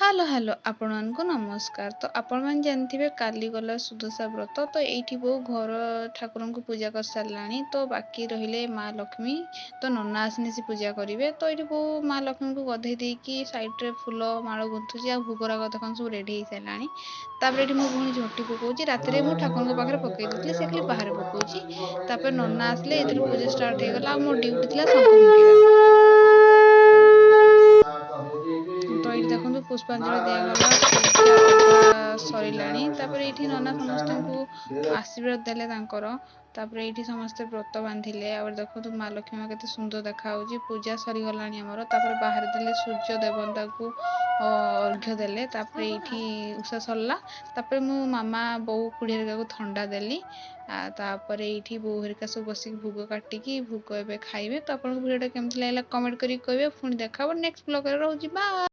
Hello hello ଆପଣମାନଙ୍କୁ ନମସ୍କାର। ତ ଆପଣମାନେ ଜାଣିଥିବେ କାଲି ଗଲା ସୁଦଶା ବ୍ରତ। ତ ଏଇଠି ବୋଉ ଘର ଠାକୁରଙ୍କୁ ପୂଜା କରିସାରିଲାଣି। ତ ବାକି ରହିଲେ ମା ଲକ୍ଷ୍ମୀ। ତ ନନା ଆସିନେ ସେ ପୂଜା କରିବେ। ତ ଏଇଠି ବୋଉ ମା ଲକ୍ଷ୍ମୀଙ୍କୁ ଗାଧେଇ ଦେଇକି ସାଇଡ଼ରେ ଫୁଲ ମାଳ ଗୁନ୍ଥୁଛି ଆଉ ଭୋଗରାଗ ଦେଖନ୍ତୁ ସବୁ ରେଡ଼ି ହେଇସାରିଲାଣି। ତାପରେ ଏଠି ମୋ ଭଉଣୀ ଝୋଟି ପକଉଛି। ରାତିରେ ମୁଁ ଠାକୁରଙ୍କ ପାଖରେ ପକେଇ ଦେଇଥିଲି, ସେ ଖାଲି ବାହାରେ ପକଉଛି। ତାପରେ ନନା ଆସିଲେ ଏଥିରୁ ପୂଜା ଷ୍ଟାର୍ଟ ହେଇଗଲା। ଆଉ ମୋ ଡ୍ୟୁଟି ଥିଲା ଶଙ୍ଖ ଫୁଙ୍କିବା। ତ ଏଇଠି ଦେଖନ୍ତୁ ପୁଷ୍ପାଞ୍ଜଳି ଦିଆଗଲା, ପୂଜା ଅଧା ସରିଲାଣି। ତାପରେ ଏଇଠି ନନା ସମସ୍ତଙ୍କୁ ଆଶୀର୍ବାଦ ଦେଲେ ତାଙ୍କର। ତାପରେ ଏଇଠି ସମସ୍ତେ ବ୍ରତ ବାନ୍ଧିଲେ। ଆଉ ଦେଖନ୍ତୁ ମା ଲକ୍ଷ୍ମୀ କେତେ ସୁନ୍ଦର ଦେଖାଯାଉଛି। ପୂଜା ସରିଗଲାଣି ଆମର। ତାପରେ ବାହାରେ ଦେଲେ ସୂର୍ଯ୍ୟ ଦେବତାଙ୍କୁ ଅର୍ଘ୍ୟ ଦେଲେ। ତାପରେ ଏଇଠି ଉଷା ସରିଲା। ତାପରେ ମୁଁ ମାମା ବୋଉ ଖୁଡି ହେରିକାକୁ ଥଣ୍ଡା ଦେଲି। ତାପରେ ଏଇଠି ବୋଉ ହେରିକା ସବୁ ବସିକି ଭୋଗ କାଟିକି ଭୋଗ ଏବେ ଖାଇବେ। ତ ଆପଣଙ୍କ ଭିଡ଼ିଓଟା କେମିତି ଲାଗିଲା କମେଣ୍ଟ କରିକି କହିବେ। ପୁଣି ଦେଖା ହବ ନେକ୍ସଟ ବ୍ଲଗରେ। ରହୁଛି, ବାଏ।